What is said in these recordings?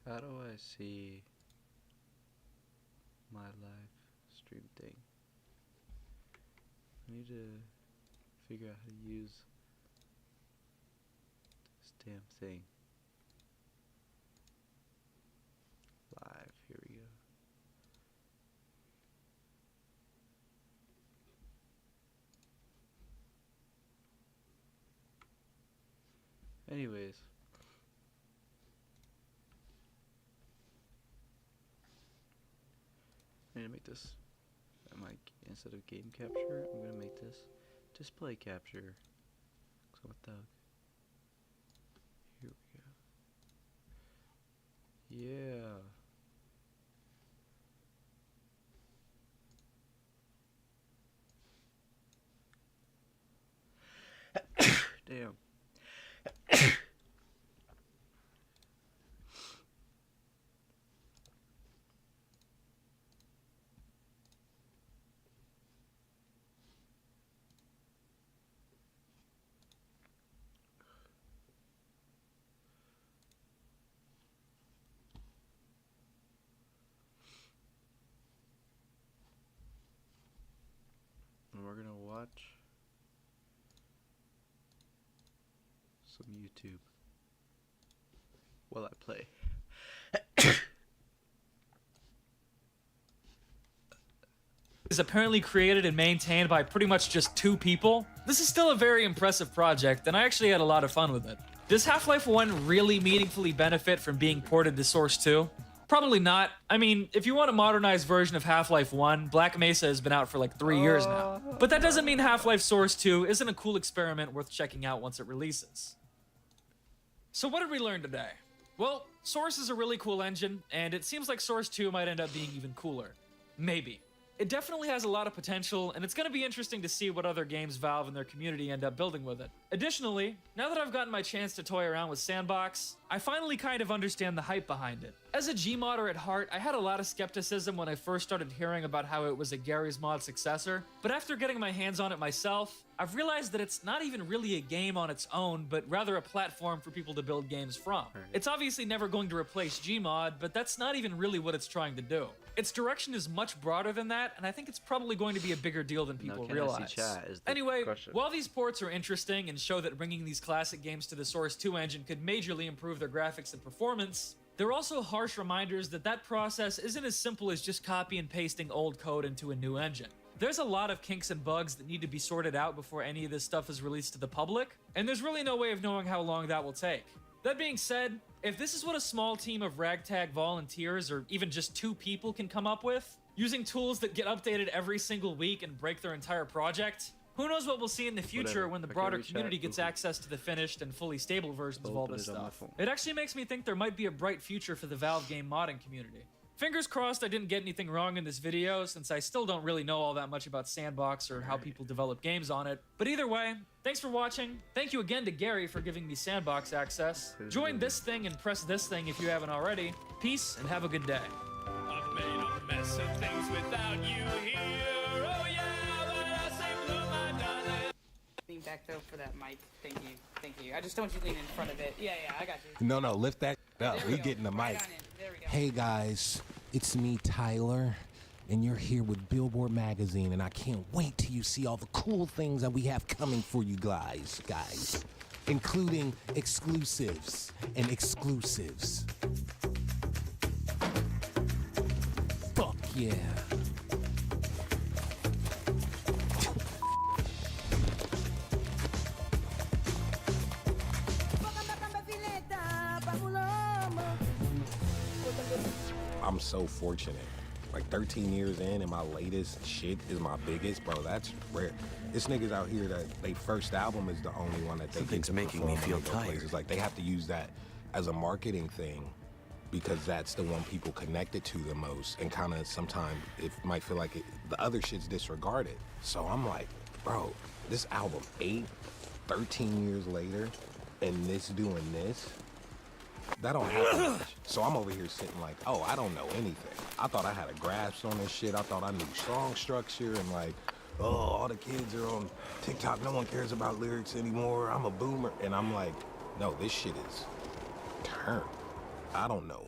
How do I see my live stream thing? I need to figure out how to use this damn thing. Live, here we go. Anyways. I need to make this instead of game capture, I'm gonna make this display capture. So what the? Here we go. Yeah. Damn. And we're gonna watch some YouTube while I play. Is apparently created and maintained by pretty much just 2 people. This is still a very impressive project, and I actually had a lot of fun with it. Does Half-Life 1 really meaningfully benefit from being ported to Source 2? Probably not. I mean, if you want a modernized version of Half-Life 1, Black Mesa has been out for like 3 years now. But that doesn't mean Half-Life Source 2 isn't a cool experiment worth checking out once it releases. So what did we learn today? Well, Source is a really cool engine, and it seems like Source 2 might end up being even cooler. Maybe. It definitely has a lot of potential, and it's going to be interesting to see what other games Valve and their community end up building with it. Additionally, now that I've gotten my chance to toy around with Sandbox, I finally kind of understand the hype behind it. As a Gmodder at heart, I had a lot of skepticism when I first started hearing about how it was a Garry's Mod successor, but after getting my hands on it myself, I've realized that it's not even really a game on its own, but rather a platform for people to build games from. It's obviously never going to replace Gmod, but that's not even really what it's trying to do. Its direction is much broader than that, and I think it's probably going to be a bigger deal than people realize. Anyway, while these ports are interesting and show that bringing these classic games to the Source 2 engine could majorly improve their graphics and performance, they're also harsh reminders that that process isn't as simple as just copy and pasting old code into a new engine. There's a lot of kinks and bugs that need to be sorted out before any of this stuff is released to the public, and there's really no way of knowing how long that will take. That being said, if this is what a small team of ragtag volunteers or even just 2 people can come up with, using tools that get updated every single week and break their entire project, who knows what we'll see in the future when the broader community gets access to the finished and fully stable versions of all this stuff. It actually makes me think there might be a bright future for the Valve game modding community. Fingers crossed I didn't get anything wrong in this video, since I still don't really know all that much about Sandbox or how people develop games on it. But either way, thanks for watching. Thank you again to Gary for giving me Sandbox access. Join this thing and press this thing if you haven't already. Peace and have a good day. I've made a mess of things without you here. Oh yeah, but I say blue, my darling. Lean back though for that mic. Thank you. Thank you. I just don't want you to lean in front of it. Yeah, I got you. No, lift that up. There We go. getting the mic. Right on in. There we go. Hey guys, it's me, Tyler, and you're here with Billboard Magazine, and I can't wait till you see all the cool things that we have coming for you guys, including exclusives and exclusives. Fuck yeah. I'm so fortunate. Like 13 years in and my latest shit is my biggest, bro, that's rare. This niggas out here that they first album is the only one that they get to making me perform feel and go tired. places. Like they have to use that as a marketing thing because that's the one people connected to the most, and kind of sometimes it might feel like the other shit's disregarded. So I'm like, bro, this album 13 years later and this doing this, that don't happen much. So I'm over here sitting like, oh, I don't know anything. I thought I had a grasp on this shit. I thought I knew song structure and like, oh, all the kids are on TikTok. No one cares about lyrics anymore. I'm a boomer. And I'm like, no, this shit is turned. I don't know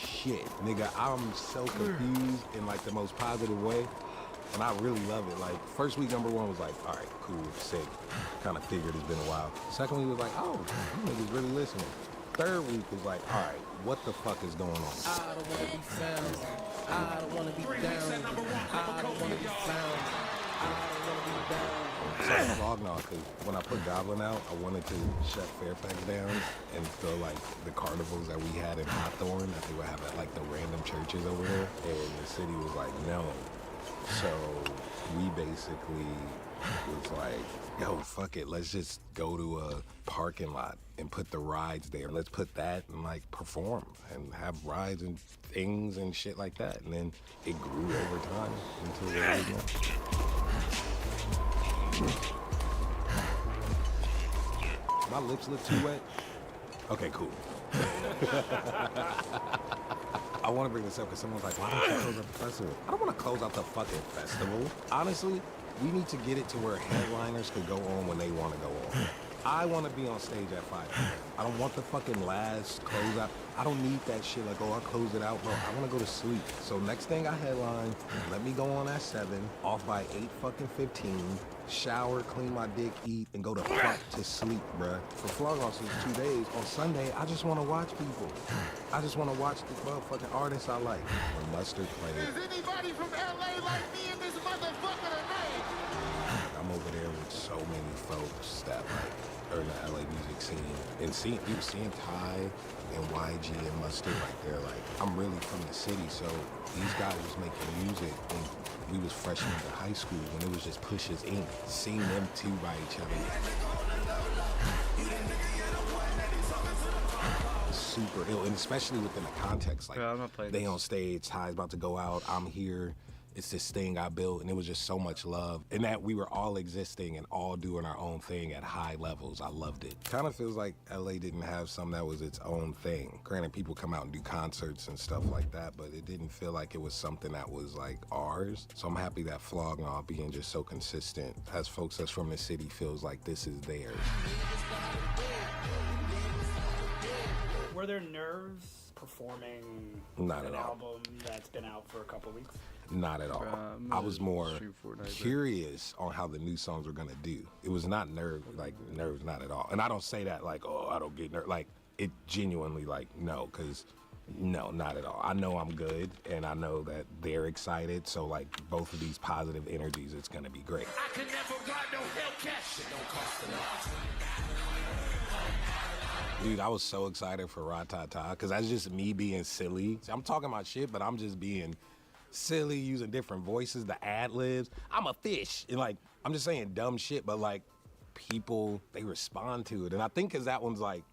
shit, nigga. I'm so confused in like the most positive way, and I really love it. Like first week number one was like, all right, cool, sick. Kind of figured it's been a while. Second week was like, oh, you niggas really listening. Third week was like, all right, what the fuck is going on? I don't wanna be found. I don't wanna be down. I don't wanna be found. I don't wanna be down. So Flognaw, because when I put Goblin out, I wanted to shut Fairfax down and throw like the carnivals that we had in Hawthorne that they would have at like the random churches over there. And the city was like, no. So we basically was like, yo, fuck it, let's just go to a parking lot and put the rides there. Let's put that and like perform and have rides and things and shit like that. And then it grew over time until it was now. My lips look too wet? Okay, cool. I want to bring this up because someone's like, why don't you close out the festival? I don't want to close out the fucking festival. Honestly, we need to get it to where headliners could go on when they want to go on. I want to be on stage at 5. I don't want the fucking last close out. I don't need that shit like, oh, I closed it out, bro. I want to go to sleep. So next thing I headline, let me go on at 7, off by 8:15, shower, clean my dick, eat, and go to fuck to sleep, bruh. For Floghouse is 2 days. On Sunday, I just want to watch people. I just want to watch the motherfucking artists I like. When Mustard played. Is anybody from LA like me in this motherfucker tonight? I'm over there with so many folks that like are in the LA music scene and seeing Ty and YG and Mustard, like they're like, I'm really from the city, so these guys was making music when we was freshmen in high school when it was just Push's Inc. Seeing them two by each other. Super ill, and especially within the context, like Bro, I'm not playing they this. on stage, Ty's about to go out, I'm here. It's this thing I built, and it was just so much love. And that we were all existing and all doing our own thing at high levels. I loved it. Kind of feels like LA didn't have something that was its own thing. Granted, people come out and do concerts and stuff like that, but it didn't feel like it was something that was like ours. So I'm happy that Flognaw being just so consistent as folks that's from the city feels like this is theirs. Were there nerves performing Not an at all. album that's been out for a couple weeks? Not at all. I'm I gonna was more stream Fortnite, bro. curious on how the new songs were gonna do. It was not nerves, not at all. And I don't say that like, oh, I don't get nerves. Like, it genuinely, like, no, because no, not at all. I know I'm good, and I know that they're excited. So, like, both of these positive energies, it's gonna be great. I could never ride no Hellcat. Shit don't cost enough. Dude, I was so excited for Ratata, because that's just me being silly. I'm talking about shit, but I'm just being silly, using different voices, the ad-libs. I'm a fish. And, like, I'm just saying dumb shit, but, like, people, they respond to it. And I think because that one's, like,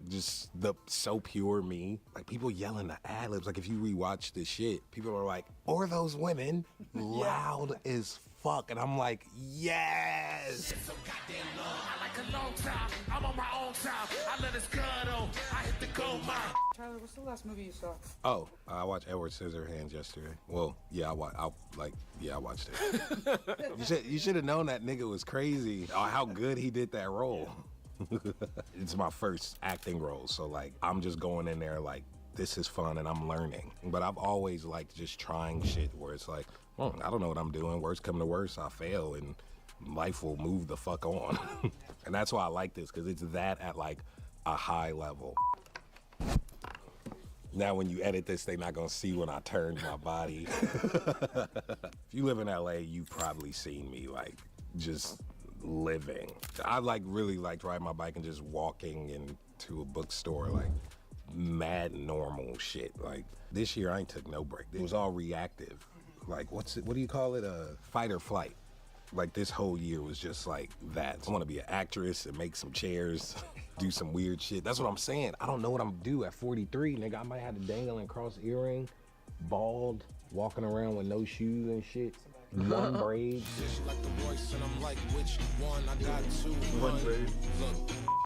just the so pure me. Like, people yelling the ad-libs. Like, if you rewatch this shit, people are like, or those women, loud as fuck. And I'm like, yes! So goddamn long. I like a long time. I'm on my own time. I let it go. I hit the gold mine. Tyler, what's the last movie you saw? Oh, I watched Edward Scissorhands yesterday. Well, yeah, I watched it. You should have known that nigga was crazy. How good he did that role. It's my first acting role, so like I'm just going in there like this is fun and I'm learning. But I've always liked just trying shit where it's like, I don't know what I'm doing. Worst come to worst, I fail and life will move the fuck on. And that's why I like this, because it's that at like a high level. Now when you edit this, they're not gonna see when I turn my body. If you live in LA, you've probably seen me like just living. I like really liked riding my bike and just walking into a bookstore, like mad normal shit. Like this year I ain't took no break. It was all reactive. Like what do you call it? Fight or flight. Like this whole year was just like that. I wanna be an actress and make some chairs, do some weird shit. That's what I'm saying. I don't know what I'm gonna do at 43, nigga. I might have to dangle and cross earring, bald, walking around with no shoes and shit. One braid. One braid.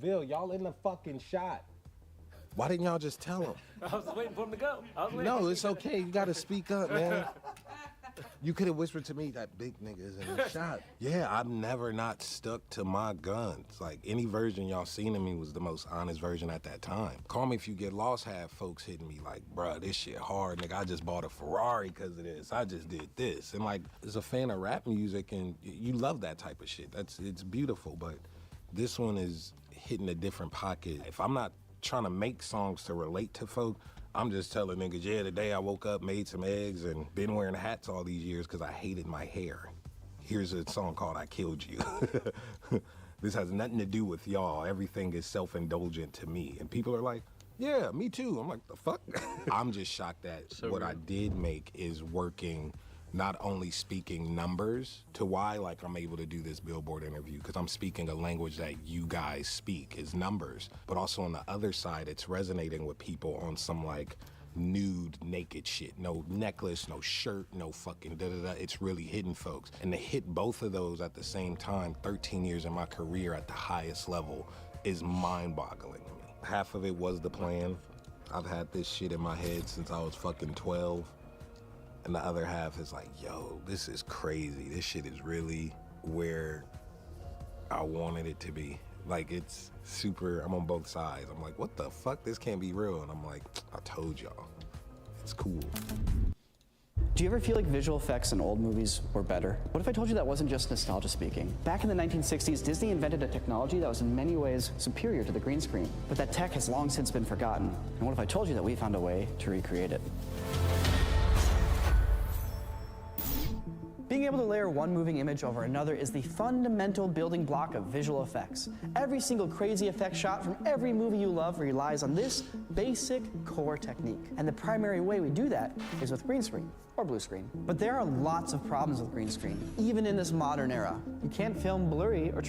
Bill, y'all in the fucking shot. Why didn't y'all just tell him? I was waiting for him to go. No, it's okay. You gotta speak up, man. You could have whispered to me that big niggas in the shop. Yeah, I've never not stuck to my guns. Like, any version y'all seen of me was the most honest version at that time. Call Me If You Get Lost had folks hitting me like, bruh, this shit hard, nigga. I just bought a Ferrari because of this. I just did this. And like, as a fan of rap music, and you love that type of shit. It's beautiful, but this one is hitting a different pocket. If I'm not trying to make songs to relate to folk, I'm just telling niggas, yeah, today I woke up, made some eggs, and been wearing hats all these years because I hated my hair. Here's a song called I Killed You. This has nothing to do with y'all. Everything is self-indulgent to me. And people are like, yeah, me too. I'm like, the fuck? I'm just shocked that what I did make is working, not only speaking numbers to why like I'm able to do this Billboard interview, because I'm speaking a language that you guys speak is numbers, but also on the other side, it's resonating with people on some like nude, naked shit. No necklace, no shirt, no fucking da-da-da. It's really hitting folks. And to hit both of those at the same time, 13 years in my career at the highest level, is mind-boggling to me. Half of it was the plan. I've had this shit in my head since I was fucking 12. And the other half is like, yo, this is crazy. This shit is really where I wanted it to be. Like, it's super, I'm on both sides. I'm like, what the fuck? This can't be real. And I'm like, I told y'all. It's cool. Do you ever feel like visual effects in old movies were better? What if I told you that wasn't just nostalgia speaking? Back in the 1960s, Disney invented a technology that was in many ways superior to the green screen. But that tech has long since been forgotten. And what if I told you that we found a way to recreate it? Being able to layer one moving image over another is the fundamental building block of visual effects. Every single crazy effect shot from every movie you love relies on this basic core technique. And the primary way we do that is with green screen or blue screen. But there are lots of problems with green screen, even in this modern era. You can't film blurry or